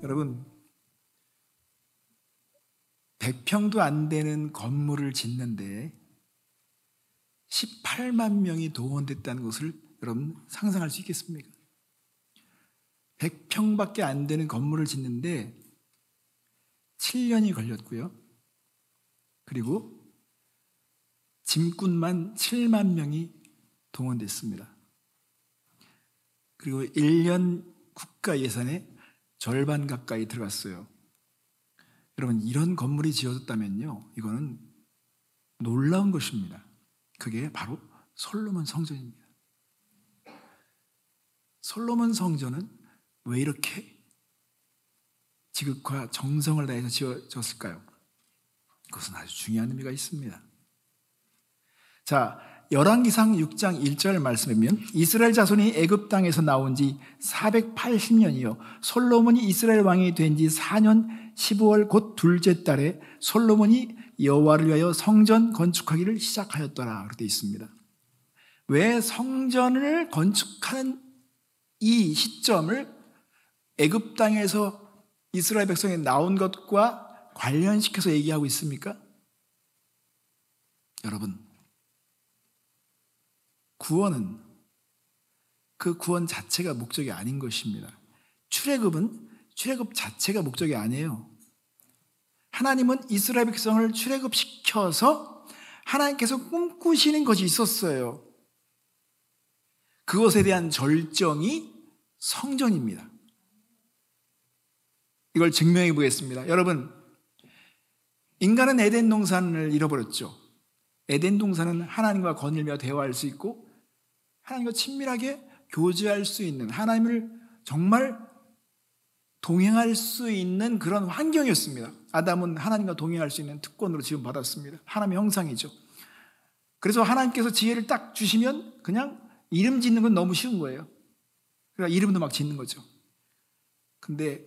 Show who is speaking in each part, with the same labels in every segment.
Speaker 1: 여러분, 100평도 안 되는 건물을 짓는데 18만 명이 동원됐다는 것을 여러분 상상할 수 있겠습니까? 100평밖에 안 되는 건물을 짓는데 7년이 걸렸고요. 그리고 짐꾼만 7만 명이 동원됐습니다. 그리고 1년 국가 예산의 절반 가까이 들어갔어요. 여러분, 이런 건물이 지어졌다면요, 이거는 놀라운 것입니다. 그게 바로 솔로몬 성전입니다. 솔로몬 성전은 왜 이렇게 지극과 정성을 다해서 지어졌을까요? 그것은 아주 중요한 의미가 있습니다. 자, 열왕기상 6장 1절 말씀에 보면 이스라엘 자손이 애굽 땅에서 나온 지 480년이요 솔로몬이 이스라엘 왕이 된 지 4년 15월 곧 둘째 달에 솔로몬이 여호와를 위하여 성전 건축하기를 시작하였더라 그렇게 되어 있습니다. 왜 성전을 건축하는 이 시점을 애굽 땅에서 이스라엘 백성이 나온 것과 관련시켜서 얘기하고 있습니까? 여러분, 구원은 그 구원 자체가 목적이 아닌 것입니다. 출애굽은 출애굽 자체가 목적이 아니에요. 하나님은 이스라엘 백성을 출애굽시켜서 하나님께서 꿈꾸시는 것이 있었어요. 그것에 대한 절정이 성전입니다. 이걸 증명해 보겠습니다. 여러분, 인간은 에덴 동산을 잃어버렸죠. 에덴 동산은 하나님과 거닐며 대화할 수 있고 하나님과 친밀하게 교제할 수 있는, 하나님을 정말 동행할 수 있는 그런 환경이었습니다. 아담은 하나님과 동행할 수 있는 특권으로 지금 받았습니다. 하나님의 형상이죠. 그래서 하나님께서 지혜를 딱 주시면 그냥 이름 짓는 건 너무 쉬운 거예요. 그러니까 이름도 막 짓는 거죠. 근데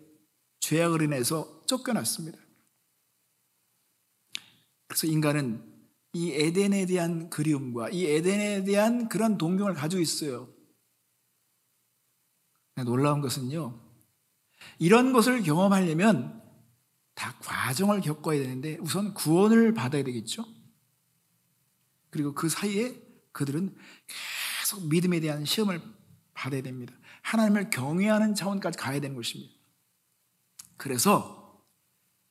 Speaker 1: 죄악을 인해서 쫓겨났습니다. 그래서 인간은 이 에덴에 대한 그리움과 이 에덴에 대한 그런 동경을 가지고 있어요. 놀라운 것은요, 이런 것을 경험하려면 다 과정을 겪어야 되는데 우선 구원을 받아야 되겠죠. 그리고 그 사이에 그들은 계속 믿음에 대한 시험을 받아야 됩니다. 하나님을 경외하는 차원까지 가야 되는 것입니다. 그래서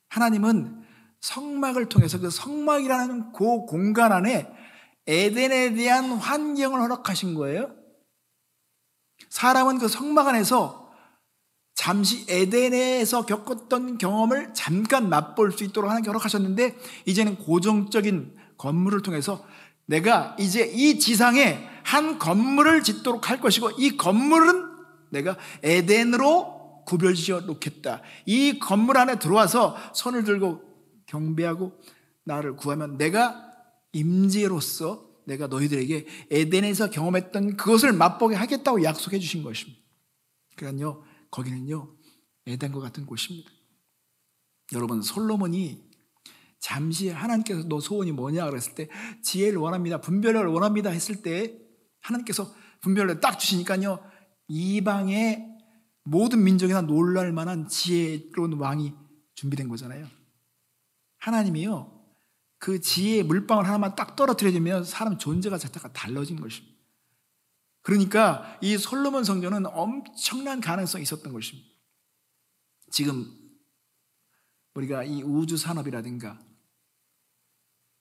Speaker 1: 하나님은 성막을 통해서 그 성막이라는 그 공간 안에 에덴에 대한 환경을 허락하신 거예요. 사람은 그 성막 안에서 잠시 에덴에서 겪었던 경험을 잠깐 맛볼 수 있도록 하나님께 허락하셨는데 이제는 고정적인 건물을 통해서 내가 이제 이 지상에 한 건물을 짓도록 할 것이고 이 건물은 내가 에덴으로 구별지어 놓겠다. 이 건물 안에 들어와서 손을 들고 경배하고 나를 구하면 내가 임재로서 내가 너희들에게 에덴에서 경험했던 그것을 맛보게 하겠다고 약속해 주신 것입니다. 그러니까요, 거기는요 에덴과 같은 곳입니다. 여러분, 솔로몬이 잠시 하나님께서 너 소원이 뭐냐 그랬을 때 지혜를 원합니다, 분별을 원합니다 했을 때 하나님께서 분별을 딱 주시니까요 이방의 모든 민족이나 놀랄 만한 지혜로운 왕이 준비된 거잖아요. 하나님이요 그 지혜의 물방울 하나만 딱 떨어뜨려주면 사람 존재가 자체가 달라진 것입니다. 그러니까 이 솔로몬 성전은 엄청난 가능성이 있었던 것입니다. 지금 우리가 이 우주 산업이라든가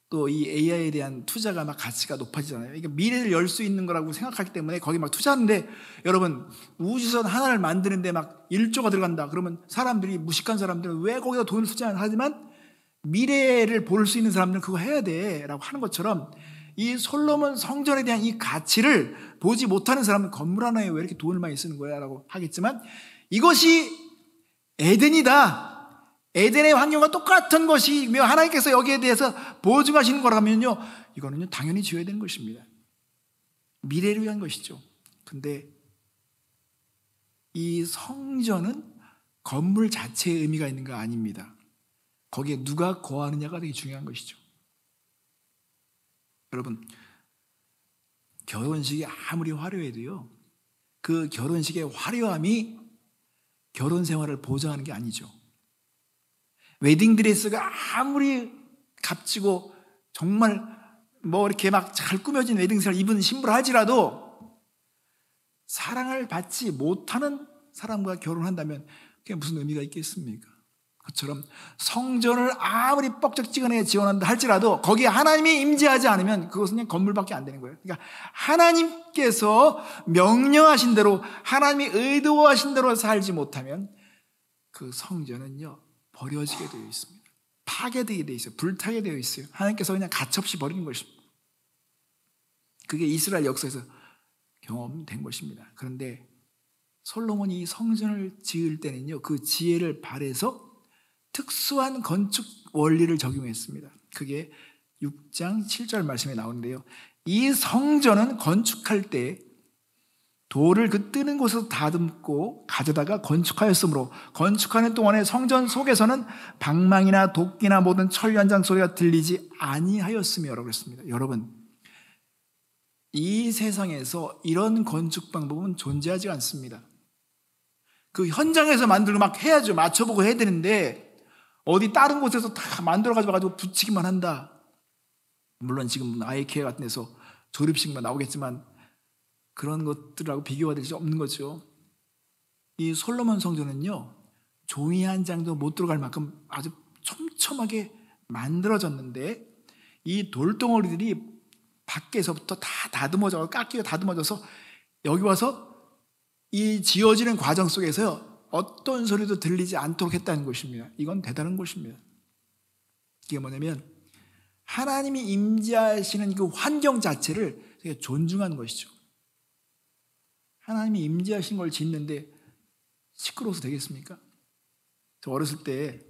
Speaker 1: 또 이 AI에 대한 투자가 막 가치가 높아지잖아요. 이게 미래를 열 수 있는 거라고 생각하기 때문에 거기 막 투자하는데, 여러분 우주선 하나를 만드는데 막 1조가 들어간다 그러면 사람들이, 무식한 사람들은 왜 거기다 돈을 투자하지만 미래를 볼 수 있는 사람들은 그거 해야 돼 라고 하는 것처럼 이 솔로몬 성전에 대한 이 가치를 보지 못하는 사람은 건물 하나에 왜 이렇게 돈을 많이 쓰는 거야 라고 하겠지만, 이것이 에덴이다, 에덴의 환경과 똑같은 것이며 하나님께서 여기에 대해서 보증하시는 거라면요 이거는요 당연히 지어야 되는 것입니다. 미래를 위한 것이죠. 근데 이 성전은 건물 자체의 의미가 있는 거 아닙니다. 거기에 누가 거하느냐가 되게 중요한 것이죠. 여러분, 결혼식이 아무리 화려해도요 그 결혼식의 화려함이 결혼 생활을 보장하는 게 아니죠. 웨딩드레스가 아무리 값지고 정말 뭐 이렇게 막 잘 꾸며진 웨딩드레스를 입은 신부를 할지라도 사랑을 받지 못하는 사람과 결혼한다면 그게 무슨 의미가 있겠습니까? 그처럼 성전을 아무리 뻑적지근하게 지원한다 할지라도 거기에 하나님이 임재하지 않으면 그것은 그냥 건물밖에 안 되는 거예요. 그러니까 하나님께서 명령하신 대로, 하나님이 의도하신 대로 살지 못하면 그 성전은요 버려지게 되어 있습니다. 파괴되게 되어 있어요. 불타게 되어 있어요. 하나님께서 그냥 가차없이 버리는 것입니다. 그게 이스라엘 역사에서 경험된 것입니다. 그런데 솔로몬이 성전을 지을 때는요 그 지혜를 발해서 특수한 건축 원리를 적용했습니다. 그게 6장 7절 말씀에 나오는데요, 이 성전은 건축할 때 돌을 그 뜨는 곳에서 다듬고 가져다가 건축하였으므로 건축하는 동안에 성전 속에서는 방망이나 도끼나 모든 철 현장 소리가 들리지 아니하였으며라고 그랬습니다. 여러분, 이 세상에서 이런 건축 방법은 존재하지 않습니다. 그 현장에서 만들고 막 해야죠. 맞춰보고 해야 되는데 어디 다른 곳에서 다 만들어가지고 붙이기만 한다. 물론 지금 아이케아 같은 데서 조립식만 나오겠지만 그런 것들하고 비교가 될 수 없는 거죠. 이 솔로몬 성전은요 종이 한 장도 못 들어갈 만큼 아주 촘촘하게 만들어졌는데 이 돌덩어리들이 밖에서부터 다 다듬어져, 깎이고 다듬어져서 여기 와서 이 지어지는 과정 속에서요 어떤 소리도 들리지 않도록 했다는 것입니다. 이건 대단한 것입니다. 이게 뭐냐면 하나님이 임재하시는 그 환경 자체를 되게 존중하는 것이죠. 하나님이 임재하신 걸 짓는데 시끄러워서 되겠습니까? 저 어렸을 때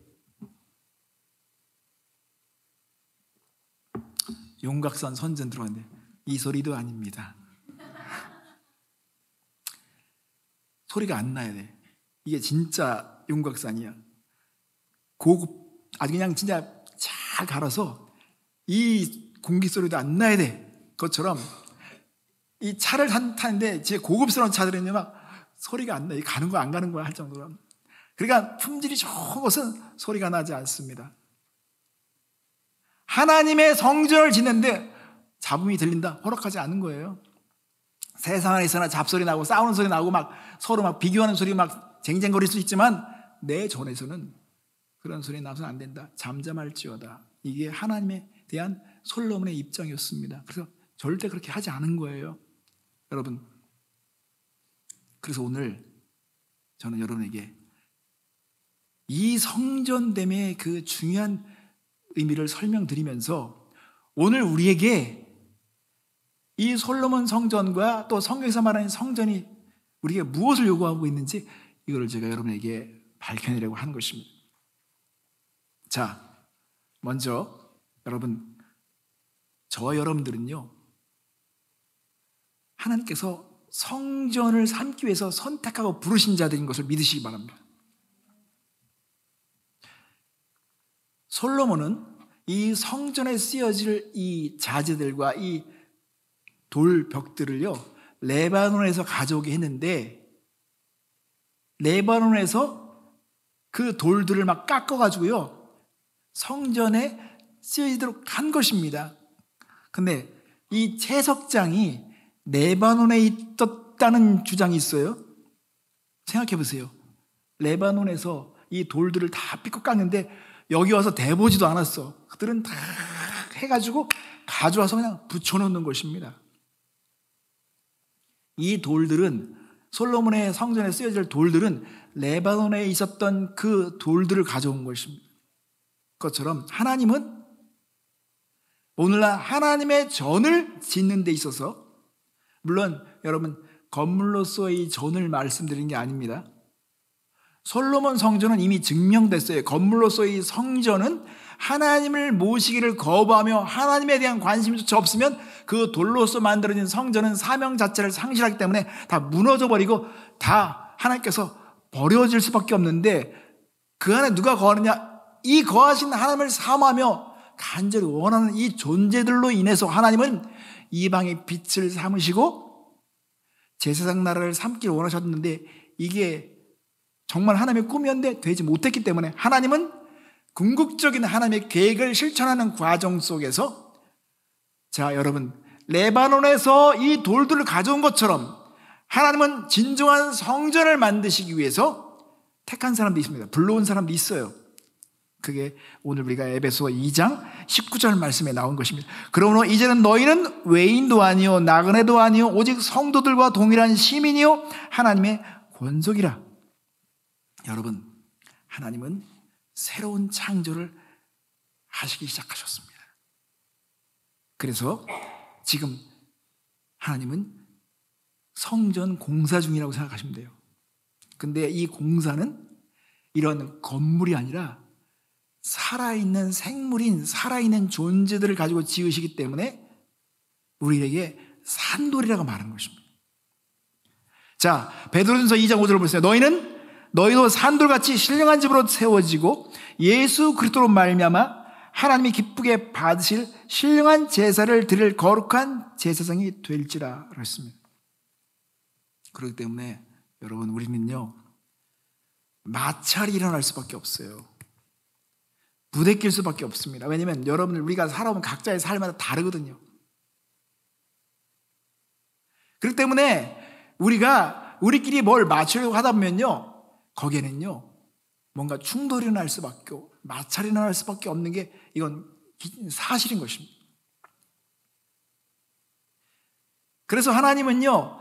Speaker 1: 용각산 선전 들어왔는데 이 소리도 아닙니다. 소리가 안 나야 돼. 이게 진짜 용각산이야. 고급, 아주 그냥 진짜 잘 갈아서 이 공기 소리도 안 나야 돼. 그것처럼 이 차를 타는데 제 고급스러운 차들은요 막 소리가 안 나. 가는 거야 안 가는 거야 할 정도로. 그러니까 품질이 좋은 것은 소리가 나지 않습니다. 하나님의 성전을 짓는데 잡음이 들린다? 허락하지 않는 거예요. 세상 안에서나 잡소리 나고 싸우는 소리 나고 막 서로 막 비교하는 소리 막 쟁쟁거릴 수 있지만 내 전에서는 그런 소리 나서는 안 된다. 잠잠할지어다. 이게 하나님에 대한 솔로몬의 입장이었습니다. 그래서 절대 그렇게 하지 않은 거예요. 여러분, 그래서 오늘 저는 여러분에게 이 성전됨의 그 중요한 의미를 설명드리면서 오늘 우리에게 이 솔로몬 성전과 또 성경에서 말하는 성전이 우리에게 무엇을 요구하고 있는지 이걸 제가 여러분에게 밝혀내려고 하는 것입니다. 자, 먼저 여러분, 저와 여러분들은요 하나님께서 성전을 삼기 위해서 선택하고 부르신 자들인 것을 믿으시기 바랍니다. 솔로몬은 이 성전에 쓰여질 이 자재들과 이 돌벽들을요 레바논에서 가져오게 했는데 레바논에서 그 돌들을 막 깎아가지고요 성전에 쓰여지도록 한 것입니다. 근데 이 채석장이 레바논에 있었다는 주장이 있어요. 생각해 보세요. 레바논에서 이 돌들을 다 삐끗 깎는데 여기 와서 대보지도 않았어. 그들은 다 해가지고 가져와서 그냥 붙여놓는 것입니다. 이 돌들은 솔로몬의 성전에 쓰여질 돌들은 레바논에 있었던 그 돌들을 가져온 것입니다. 그것처럼 하나님은 오늘날 하나님의 전을 짓는 데 있어서, 물론 여러분 건물로서의 전을 말씀드린 게 아닙니다. 솔로몬 성전은 이미 증명됐어요. 건물로서의 성전은 하나님을 모시기를 거부하며 하나님에 대한 관심조차 없으면 그 돌로서 만들어진 성전은 사명 자체를 상실하기 때문에 다 무너져 버리고 다 하나님께서 버려질 수밖에 없는데, 그 안에 누가 거하느냐? 이 거하신 하나님을 사모하며 간절히 원하는 이 존재들로 인해서 하나님은 이방의 빛을 삼으시고 제사장 나라를 삼기를 원하셨는데, 이게 정말 하나님의 꿈이었는데 되지 못했기 때문에 하나님은 궁극적인 하나님의 계획을 실천하는 과정 속에서, 자, 여러분, 레바논에서 이 돌들을 가져온 것처럼 하나님은 진정한 성전을 만드시기 위해서 택한 사람도 있습니다. 불러온 사람도 있어요. 그게 오늘 우리가 에베소 2장 19절 말씀에 나온 것입니다. 그러므로 이제는 너희는 외인도 아니요 나그네도 아니요 오직 성도들과 동일한 시민이요 하나님의 권속이라. 여러분, 하나님은 새로운 창조를 하시기 시작하셨습니다. 그래서 지금 하나님은 성전 공사 중이라고 생각하시면 돼요. 근데 이 공사는 이런 건물이 아니라 살아있는 생물인 살아있는 존재들을 가지고 지으시기 때문에 우리에게 산돌이라고 말하는 것입니다. 자, 베드로전서 2장 5절을 보세요. 너희도 산돌같이 신령한 집으로 세워지고 예수 그리스도로 말미암아 하나님이 기쁘게 받으실 신령한 제사를 드릴 거룩한 제사장이 될지라 그랬습니다. 그렇기 때문에 여러분, 우리는요 마찰이 일어날 수밖에 없어요. 부대낄 수밖에 없습니다. 왜냐하면 여러분, 우리가 살아온 각자의 삶마다 다르거든요. 그렇기 때문에 우리끼리 뭘 맞추려고 하다 보면요, 거기에는요 뭔가 충돌이 일어날 수밖에, 마찰이 일어날 수밖에 없는 게 이건 사실인 것입니다. 그래서 하나님은요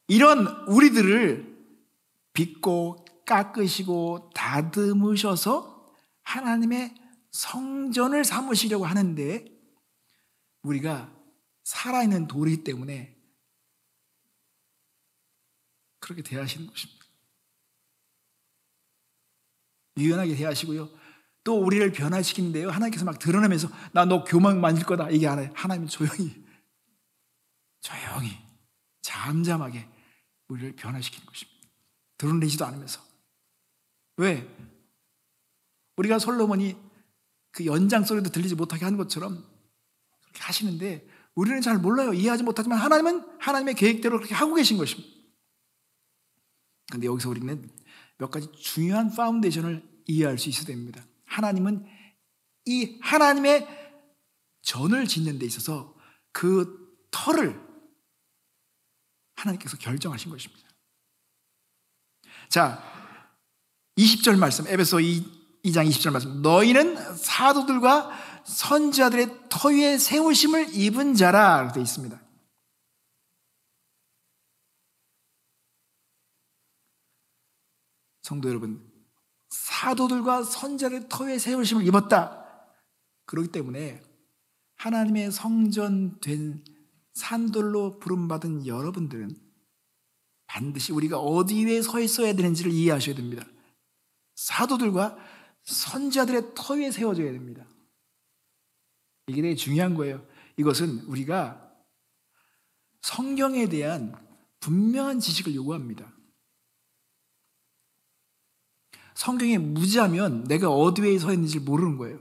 Speaker 1: 이런 우리들을 빚고 깎으시고 다듬으셔서 하나님의 성전을 삼으시려고 하는데, 우리가 살아있는 돌이기 때문에 그렇게 대하시는 것입니다. 유연하게 대하시고요, 또 우리를 변화시키는데요, 하나님께서 막 드러내면서 나 너 교만 만질 거다 얘기 안 해요. 하나님은 조용히 잠잠하게 우리를 변화시키는 것입니다. 드러내지도 않으면서. 왜? 우리가 솔로몬이 그 연장소리도 들리지 못하게 하는 것처럼 그렇게 하시는데, 우리는 잘 몰라요. 이해하지 못하지만 하나님은 하나님의 계획대로 그렇게 하고 계신 것입니다. 그런데 여기서 우리는 몇 가지 중요한 파운데이션을 이해할 수 있어야 됩니다. 하나님은 이 하나님의 전을 짓는 데 있어서 그 터를 하나님께서 결정하신 것입니다. 자, 20절 말씀, 에베소 2장 20절 말씀. 너희는 사도들과 선지자들의 터 위에 세우심을 입은 자라 되어 있습니다. 성도 여러분, 사도들과 선지자들의 터 위에 세우심을 입었다. 그렇기 때문에 하나님의 성전된 산돌로 부름받은 여러분들은 반드시 우리가 어디 위에 서 있어야 되는지를 이해하셔야 됩니다. 사도들과 선지자들의 터 위에 세워져야 됩니다. 이게 되게 중요한 거예요. 이것은 우리가 성경에 대한 분명한 지식을 요구합니다. 성경에 무지하면 내가 어디에 서 있는지 모르는 거예요.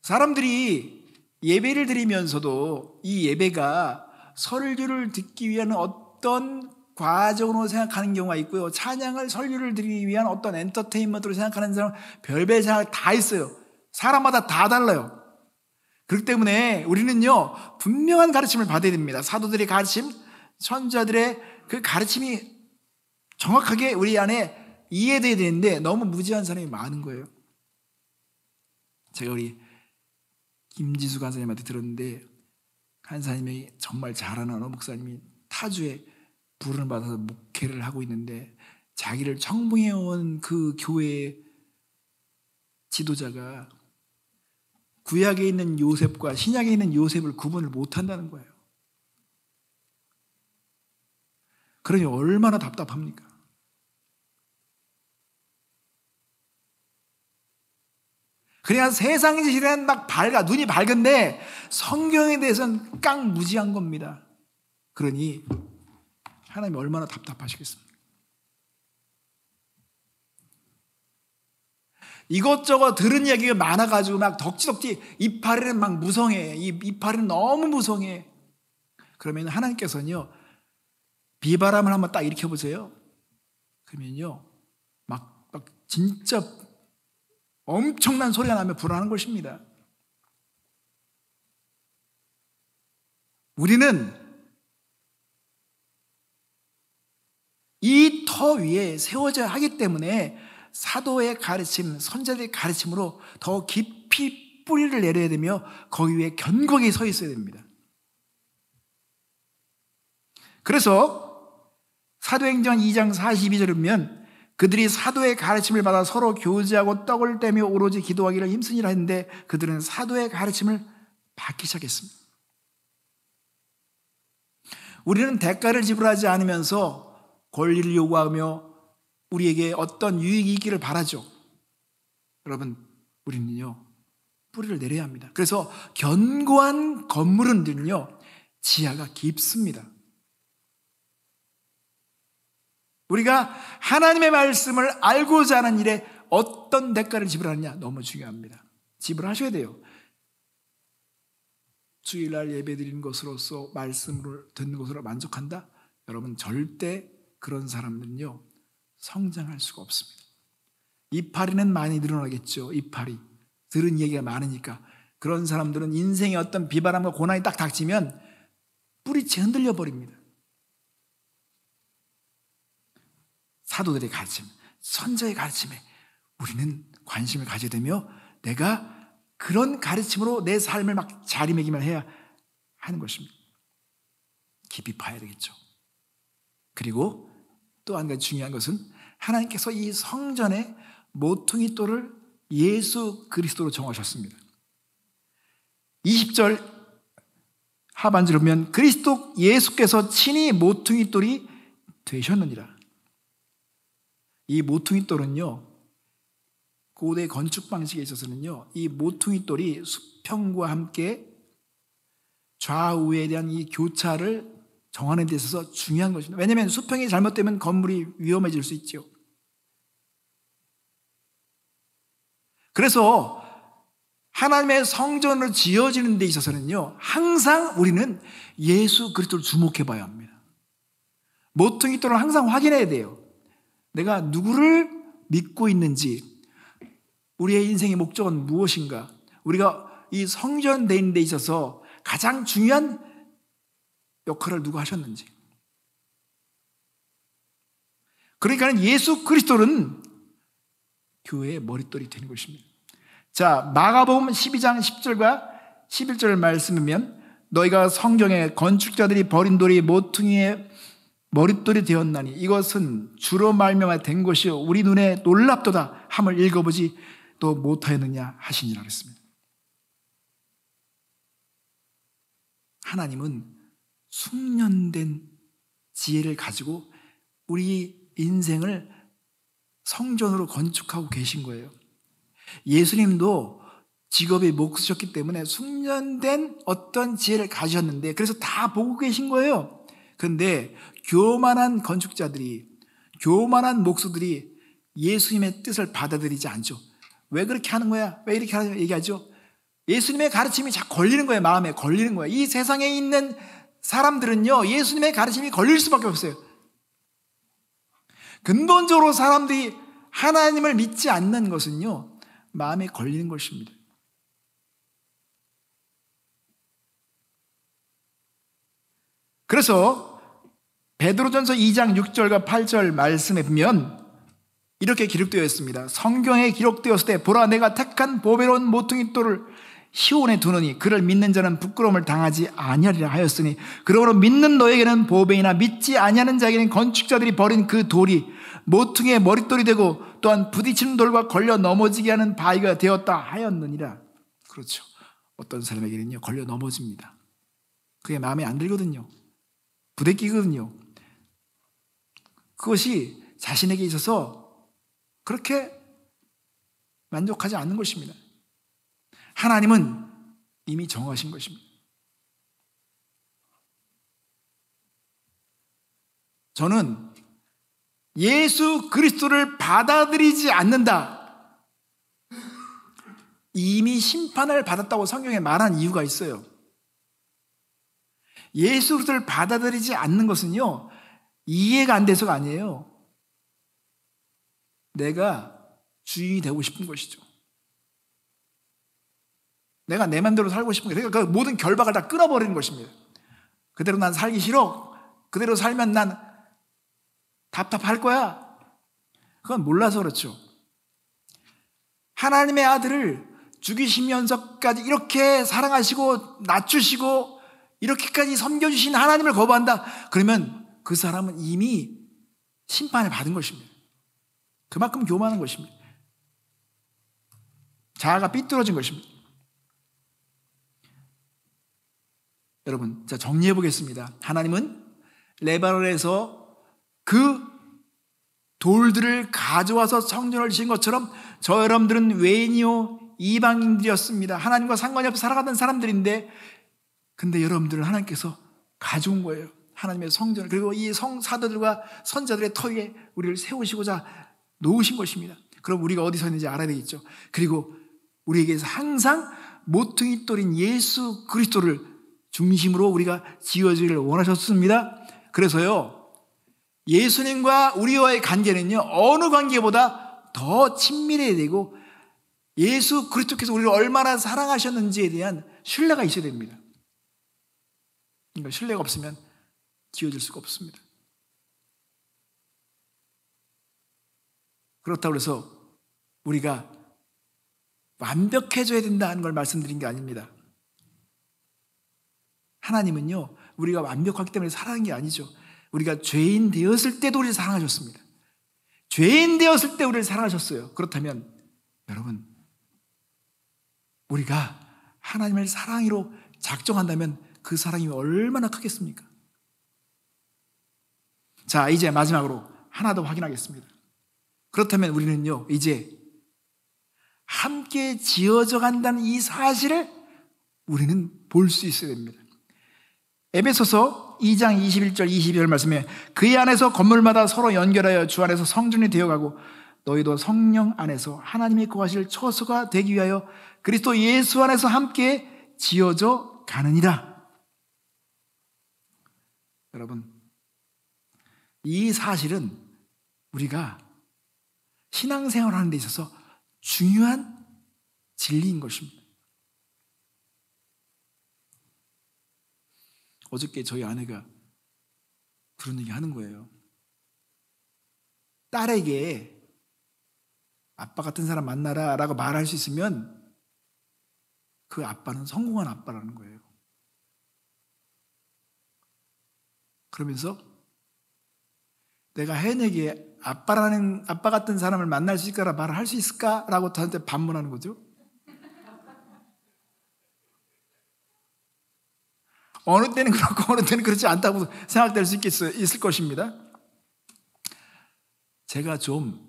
Speaker 1: 사람들이 예배를 드리면서도 이 예배가 설교를 듣기 위한 어떤 과정으로 생각하는 경우가 있고요, 찬양을 설교를 드리기 위한 어떤 엔터테인먼트로 생각하는 사람, 별별 생각 다 있어요. 사람마다 다 달라요. 그렇기 때문에 우리는요 분명한 가르침을 받아야 됩니다. 사도들의 가르침, 선지자들의 그 가르침이 정확하게 우리 안에 이해돼야 되는데 너무 무지한 사람이 많은 거예요. 제가 우리 김지수 간사님한테 들었는데, 간사님이 정말 잘하는 어느 목사님이 타주에 부름을 받아서 목회를 하고 있는데, 자기를 청봉해온 그 교회의 지도자가 구약에 있는 요셉과 신약에 있는 요셉을 구분을 못한다는 거예요. 그러니 얼마나 답답합니까? 그냥 세상 지시는 막 눈이 밝은데 성경에 대해서는 깡무지한 겁니다. 그러니 하나님이 얼마나 답답하시겠습니까? 이것저것 들은 이야기가 많아가지고 막 덕지덕지 이파리는 막 무성해. 이파리는 너무 무성해. 그러면 하나님께서는요 비바람을 한번 딱 일으켜보세요. 그러면요, 막 진짜 엄청난 소리가 나면 불안한 것입니다. 우리는 이 터 위에 세워져야 하기 때문에 사도의 가르침, 선자들의 가르침으로 더 깊이 뿌리를 내려야 되며 거기 위에 견고하게 서 있어야 됩니다. 그래서 사도행전 2장 42절을 보면 그들이 사도의 가르침을 받아 서로 교제하고 떡을 떼며 오로지 기도하기를 힘쓰니라 했는데 그들은 사도의 가르침을 받기 시작했습니다. 우리는 대가를 지불하지 않으면서 권리를 요구하며 우리에게 어떤 유익이 있기를 바라죠. 여러분, 우리는요, 뿌리를 내려야 합니다. 그래서 견고한 건물은요, 지하가 깊습니다. 우리가 하나님의 말씀을 알고자 하는 일에 어떤 대가를 지불하느냐 너무 중요합니다. 지불하셔야 돼요. 주일날 예배 드리는 것으로서 말씀을 듣는 것으로 만족한다? 여러분, 절대 그런 사람들은요, 성장할 수가 없습니다. 이파리는 많이 늘어나겠죠. 이파리. 들은 얘기가 많으니까. 그런 사람들은 인생의 어떤 비바람과 고난이 딱 닥치면 뿌리채 흔들려 버립니다. 사도들의 가르침, 선자의 가르침에 우리는 관심을 가져야 되며 내가 그런 가르침으로 내 삶을 막 자리매김을 해야 하는 것입니다. 깊이 파야 되겠죠. 그리고 또 한 가지 중요한 것은 하나님께서 이 성전의 모퉁이 돌을 예수 그리스도로 정하셨습니다. 20절 하반절을 보면 그리스도 예수께서 친히 모퉁이 돌이 되셨느니라. 이 모퉁이 돌은요, 고대 건축 방식에 있어서는요, 이 모퉁이 돌이 수평과 함께 좌우에 대한 이 교차를 정하는 데 있어서 중요한 것입니다. 왜냐하면 수평이 잘못되면 건물이 위험해질 수 있죠. 그래서 하나님의 성전으로 지어지는 데 있어서는요, 항상 우리는 예수 그리스도를 주목해 봐야 합니다. 모퉁이 돌을 항상 확인해야 돼요. 내가 누구를 믿고 있는지, 우리의 인생의 목적은 무엇인가, 우리가 이 성전 되는 데 있어서 가장 중요한 역할을 누가 하셨는지. 그러니까 예수 그리스도는 교회의 머릿돌이 되는 것입니다. 자, 마가복음 12장 10절과 11절 말씀이면 너희가 성경에 건축자들이 버린 돌이 모퉁이의 머릿돌이 되었나니 이것은 주로 말미암아 된 것이요 우리 눈에 놀랍도다 함을 읽어보지 또 못하였느냐 하시니라 그랬습니다. 하나님은 숙련된 지혜를 가지고 우리 인생을 성전으로 건축하고 계신 거예요. 예수님도 직업이 목수셨기 때문에 숙련된 어떤 지혜를 가지셨는데 그래서 다 보고 계신 거예요. 그런데 교만한 건축자들이, 교만한 목수들이 예수님의 뜻을 받아들이지 않죠. 왜 그렇게 하는 거야? 왜 이렇게 하는 얘기하죠? 예수님의 가르침이 자꾸 걸리는 거예요. 마음에 걸리는 거예요. 이 세상에 있는 사람들은요, 예수님의 가르침이 걸릴 수밖에 없어요. 근본적으로 사람들이 하나님을 믿지 않는 것은요, 마음에 걸리는 것입니다. 그래서 베드로전서 2장 6절과 8절 말씀에 보면 이렇게 기록되어 있습니다. 성경에 기록되었을 때 보라 내가 택한 보배로운 모퉁이 돌을 시온에 두느니 그를 믿는 자는 부끄러움을 당하지 아니하리라 하였으니 그러므로 믿는 너에게는 보배이나 믿지 아니하는 자에게는 건축자들이 버린 그 돌이 모퉁이의 머릿돌이 되고 또한 부딪히는 돌과 걸려 넘어지게 하는 바위가 되었다 하였느니라. 그렇죠. 어떤 사람에게는요 걸려 넘어집니다. 그게 마음에 안 들거든요. 부대끼거든요. 그것이 자신에게 있어서 그렇게 만족하지 않는 것입니다. 하나님은 이미 정하신 것입니다. 저는 예수 그리스도를 받아들이지 않는다, 이미 심판을 받았다고 성경에 말한 이유가 있어요. 예수 그리스도를 받아들이지 않는 것은요, 이해가 안 돼서가 아니에요. 내가 주인이 되고 싶은 것이죠. 내가 내 맘대로 살고 싶은 거예요. 그러니까 그 모든 결박을 다 끊어버리는 것입니다. 그대로 난 살기 싫어. 그대로 살면 난 답답할 거야. 그건 몰라서 그렇죠. 하나님의 아들을 죽이시면서까지 이렇게 사랑하시고 낮추시고 이렇게까지 섬겨주신 하나님을 거부한다. 그러면 그 사람은 이미 심판을 받은 것입니다. 그만큼 교만한 것입니다. 자아가 삐뚤어진 것입니다. 여러분, 자, 정리해 보겠습니다. 하나님은 레바논에서 그 돌들을 가져와서 성전을 지은 것처럼 저 여러분들은 외인이요 이방인들이었습니다. 하나님과 상관이 없이 살아가던 사람들인데, 근데 여러분들을 하나님께서 가져온 거예요. 하나님의 성전을. 그리고 이 성사도들과 선자들의 터위에 우리를 세우시고자 놓으신 것입니다. 그럼 우리가 어디서 있는지 알아야 되겠죠. 그리고 우리에게서 항상 모퉁이 돌인 예수 그리스도를 중심으로 우리가 지어지기를 원하셨습니다. 그래서요, 예수님과 우리와의 관계는요, 어느 관계보다 더 친밀해야 되고, 예수 그리스도께서 우리를 얼마나 사랑하셨는지에 대한 신뢰가 있어야 됩니다. 그러니까 신뢰가 없으면 지어질 수가 없습니다. 그렇다고 해서 우리가 완벽해져야 된다는 걸 말씀드린 게 아닙니다. 하나님은요, 우리가 완벽하기 때문에 사랑한 게 아니죠. 우리가 죄인 되었을 때도 우리를 사랑하셨습니다. 죄인 되었을 때 우리를 사랑하셨어요. 그렇다면 여러분, 우리가 하나님을 사랑으로 작정한다면 그 사랑이 얼마나 크겠습니까? 자, 이제 마지막으로 하나 더 확인하겠습니다. 그렇다면 우리는요, 이제 함께 지어져 간다는 이 사실을 우리는 볼 수 있어야 됩니다. 에베소서 2장 21절 22절 말씀에 그의 안에서 건물마다 서로 연결하여 주 안에서 성전이 되어가고 너희도 성령 안에서 하나님이 거하실 처소가 되기 위하여 그리스도 예수 안에서 함께 지어져 가느니라. 여러분, 이 사실은 우리가 신앙생활을 하는 데 있어서 중요한 진리인 것입니다. 어저께 저희 아내가 그런 얘기 하는 거예요. 딸에게 아빠 같은 사람 만나라 라고 말할 수 있으면 그 아빠는 성공한 아빠라는 거예요. 그러면서 내가 혜연에게 아빠 같은 사람을 만날 수 있을까라 말을 할 수 있을까라고 저한테 반문하는 거죠. 어느 때는 그렇고 어느 때는 그렇지 않다고 생각될 수 있을 것입니다. 제가 좀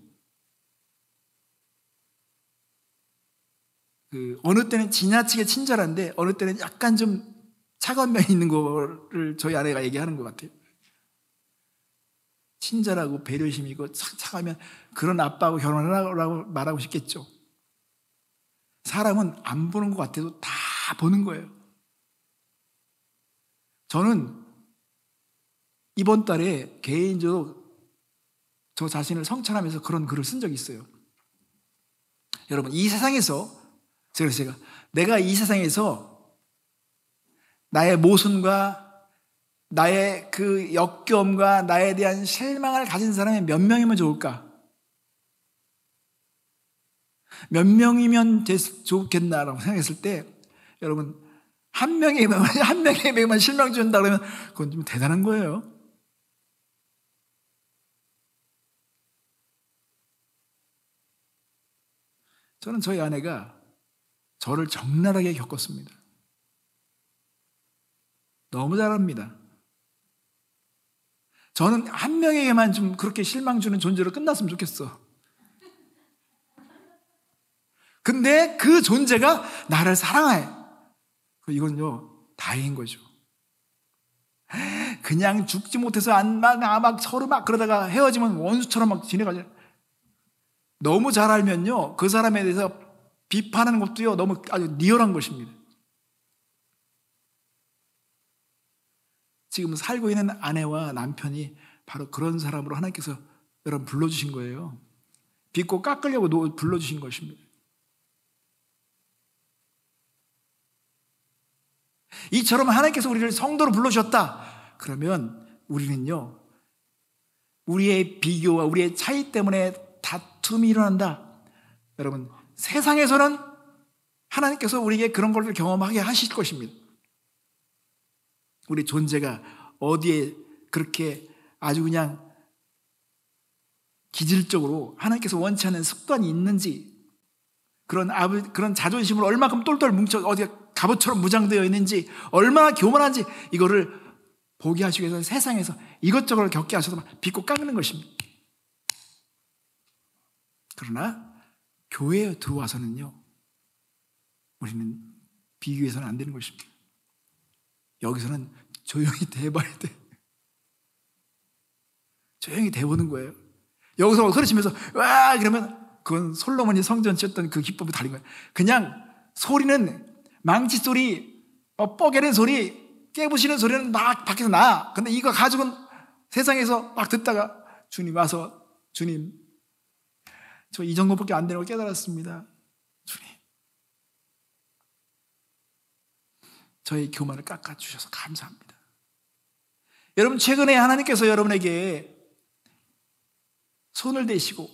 Speaker 1: 어느 때는 지나치게 친절한데 어느 때는 약간 좀 차가운 면이 있는 거를 저희 아내가 얘기하는 것 같아요. 친절하고 배려심이 있고 차가면 그런 아빠하고 결혼하라고 말하고 싶겠죠. 사람은 안 보는 것 같아도 다 보는 거예요. 저는 이번 달에 개인적으로 저 자신을 성찰하면서 그런 글을 쓴 적이 있어요. 여러분, 이 세상에서 내가 이 세상에서 나의 모순과 나의 그 역겨움과 나에 대한 실망을 가진 사람이 몇 명이면 좋을까? 몇 명이면 좋겠나라고 생각했을 때, 여러분, 한 명에게만 실망 준다 그러면 그건 좀 대단한 거예요. 저는 저희 아내가 저를 적나라하게 겪었습니다. 너무 잘합니다. 저는 한 명에게만 좀 그렇게 실망 주는 존재로 끝났으면 좋겠어. 근데 그 존재가 나를 사랑해. 이건요, 다행인 거죠. 그냥 죽지 못해서 막 서로 막 그러다가 헤어지면 원수처럼 막 지내가지고 너무 잘 알면요, 그 사람에 대해서 비판하는 것도요, 너무 아주 리얼한 것입니다. 지금 살고 있는 아내와 남편이 바로 그런 사람으로 하나님께서 여러분 불러주신 거예요. 빚고 깎으려고 불러주신 것입니다. 이처럼 하나님께서 우리를 성도로 불러주셨다. 그러면 우리는요, 우리의 비교와 우리의 차이 때문에 다툼이 일어난다. 여러분, 세상에서는 하나님께서 우리에게 그런 것을 경험하게 하실 것입니다. 우리 존재가 어디에 그렇게 아주 그냥 기질적으로 하나님께서 원치 않는 습관이 있는지, 그런 자존심을 얼마큼 똘똘 뭉쳐 어디 갑옷처럼 무장되어 있는지, 얼마나 교만한지, 이거를 보게 하시기 위해서 세상에서 이것저것 겪게 하셔서 빚고 깎는 것입니다. 그러나 교회에 들어와서는요, 우리는 비교해서는 안 되는 것입니다. 여기서는 조용히 대봐야 돼. 조용히 대보는 거예요. 여기서 그러시면서 와 그러면 그건 솔로몬이 성전 지었던 그 기법이 다른 거예요. 그냥 소리는 망치 소리, 뻐개는 소리, 깨부시는 소리는 막 밖에서 나. 근데 이거 가지고는 세상에서 막 듣다가 주님 와서, 주님 저 이 정도밖에 안 되는 걸 깨달았습니다. 주님, 저의 교만을 깎아주셔서 감사합니다. 여러분, 최근에 하나님께서 여러분에게 손을 대시고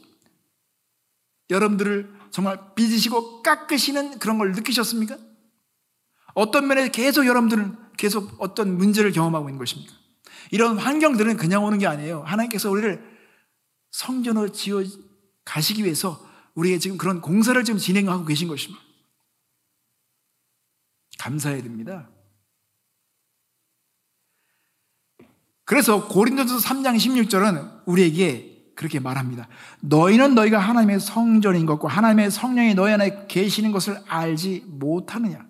Speaker 1: 여러분들을 정말 빚으시고 깎으시는 그런 걸 느끼셨습니까? 어떤 면에서 계속 여러분들은 계속 어떤 문제를 경험하고 있는 것입니까? 이런 환경들은 그냥 오는 게 아니에요. 하나님께서 우리를 성전으로 지어 가시기 위해서 우리에게 지금 그런 공사를 지금 진행하고 계신 것입니다. 감사해야 됩니다. 그래서 고린도서 3장 16절은 우리에게 그렇게 말합니다. 너희는 너희가 하나님의 성전인 것과 하나님의 성령이 너희 안에 계시는 것을 알지 못하느냐?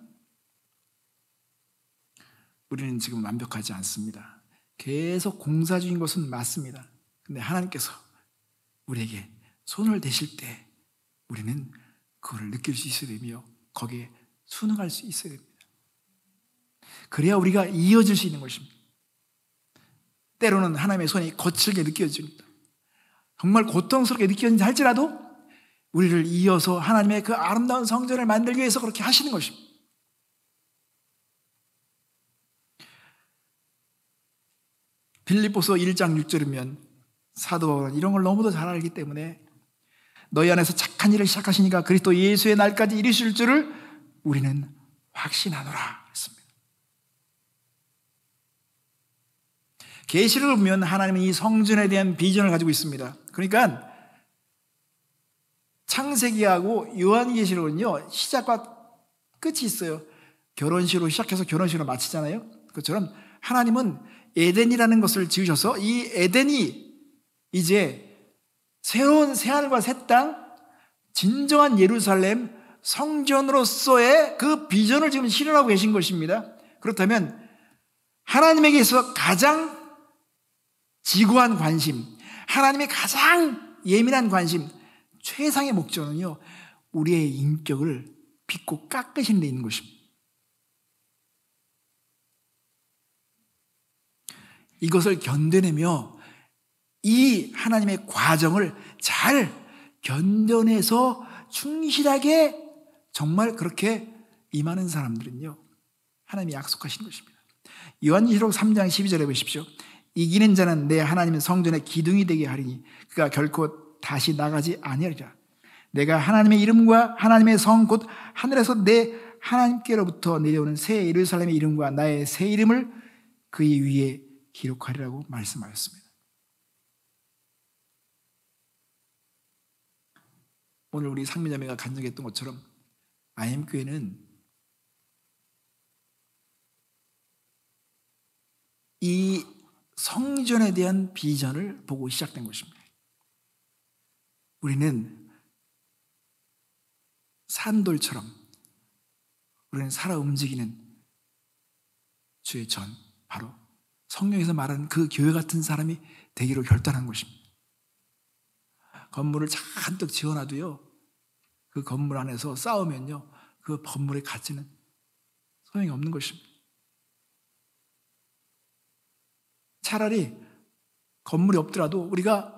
Speaker 1: 우리는 지금 완벽하지 않습니다. 계속 공사 중인 것은 맞습니다. 근데 하나님께서 우리에게 손을 대실 때 우리는 그걸 느낄 수 있어야 되며 거기에 순응할 수 있어야 됩니다. 그래야 우리가 이어질 수 있는 것입니다. 때로는 하나님의 손이 거칠게 느껴집니다. 정말 고통스럽게 느껴진다 할지라도 우리를 이어서 하나님의 그 아름다운 성전을 만들기 위해서 그렇게 하시는 것입니다. 빌립보서 1장 6절이면 사도 바울은 이런 걸 너무도 잘 알기 때문에 너희 안에서 착한 일을 시작하시니까 그리스도 예수의 날까지 이루실 줄을 우리는 확신하노라 했습니다. 계시록을 보면 하나님은 이 성전에 대한 비전을 가지고 있습니다. 그러니까 창세기하고 요한계시록은요, 시작과 끝이 있어요. 결혼식으로 시작해서 결혼식으로 마치잖아요. 그것처럼 하나님은 에덴이라는 것을 지으셔서 이 에덴이 이제 새로운 새하늘과 새 땅, 진정한 예루살렘 성전으로서의 그 비전을 지금 실현하고 계신 것입니다. 그렇다면 하나님에게 있어서 가장 지구한 관심, 하나님의 가장 예민한 관심, 최상의 목적은요, 우리의 인격을 빚고 깎으시는 데 있는 것입니다. 이것을 견뎌내며 이 하나님의 과정을 잘 견뎌내서 충실하게 정말 그렇게 임하는 사람들은요, 하나님이 약속하신 것입니다. 요한계시록 3장 12절에 보십시오. 이기는 자는 내 하나님의 성전의 기둥이 되게 하리니 그가 결코 다시 나가지 아니하리라. 내가 하나님의 이름과 하나님의 성 곧 하늘에서 내 하나님께로부터 내려오는 새 예루살렘의 이름과 나의 새 이름을 그의 위에 기록하리라고 말씀하였습니다. 오늘 우리 상민자매가 간증했던 것처럼 IM교회는 이 성전에 대한 비전을 보고 시작된 것입니다. 우리는 산돌처럼 우리는 살아 움직이는 주의 전, 바로 성경에서 말하는 그 교회 같은 사람이 되기로 결단한 것입니다. 건물을 잔뜩 지어놔도요, 그 건물 안에서 싸우면요, 그 건물의 가치는 소용이 없는 것입니다. 차라리 건물이 없더라도 우리가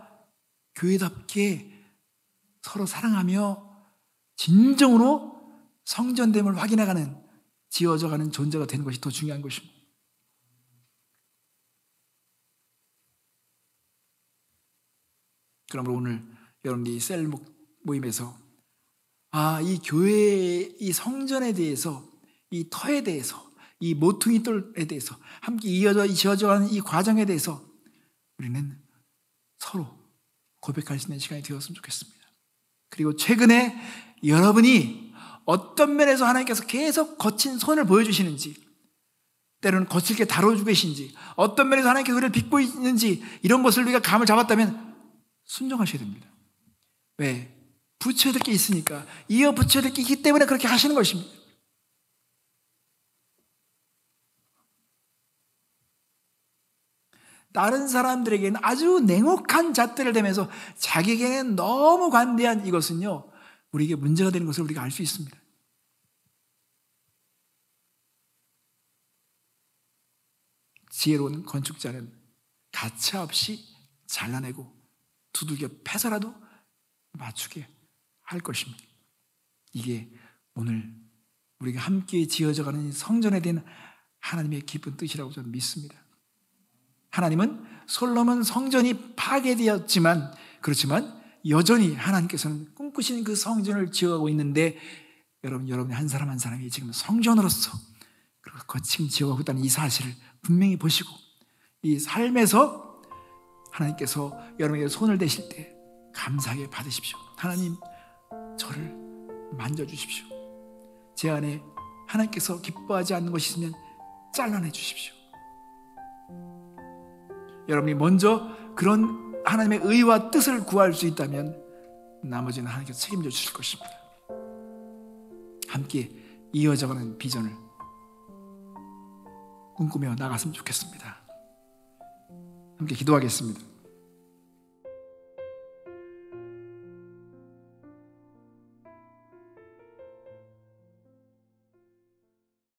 Speaker 1: 교회답게 서로 사랑하며 진정으로 성전됨을 확인해가는, 지어져가는 존재가 되는 것이 더 중요한 것입니다. 그러므로 오늘 여러분들이 셀 모임에서 이 교회의 이 성전에 대해서, 이 터에 대해서, 이 모퉁이 돌에 대해서, 함께 지어져가는 이 과정에 대해서 우리는 서로 고백할 수 있는 시간이 되었으면 좋겠습니다. 그리고 최근에 여러분이 어떤 면에서 하나님께서 계속 거친 손을 보여주시는지, 때로는 거칠게 다뤄주고 계신지, 어떤 면에서 하나님께서 우리를 빚고 있는지, 이런 것을 우리가 감을 잡았다면 순종하셔야 됩니다. 왜? 붙여야 될 게 있으니까, 이어 붙여야 될 게 있기 때문에 그렇게 하시는 것입니다. 다른 사람들에게는 아주 냉혹한 잣대를 대면서 자기에게는 너무 관대한 이것은요, 우리에게 문제가 되는 것을 우리가 알 수 있습니다. 지혜로운 건축자는 가차없이 잘라내고 두들겨 패서라도 맞추게 할 것입니다. 이게 오늘 우리가 함께 지어져가는 성전에 대한 하나님의 깊은 뜻이라고 저는 믿습니다. 하나님은 솔로몬 성전이 파괴되었지만, 그렇지만 여전히 하나님께서는 꿈꾸시는 그 성전을 지어가고 있는데, 여러분이 한 사람 한 사람이 지금 성전으로서 지금 지어가고 있다는 이 사실을 분명히 보시고, 이 삶에서 하나님께서 여러분에게 손을 대실 때 감사하게 받으십시오. 하나님, 저를 만져주십시오. 제 안에 하나님께서 기뻐하지 않는 것이 있으면 잘라내 주십시오. 여러분이 먼저 그런 하나님의 의와 뜻을 구할 수 있다면 나머지는 하나님께서 책임져 주실 것입니다. 함께 이어져가는 비전을 꿈꾸며 나갔으면 좋겠습니다. 함께 기도하겠습니다.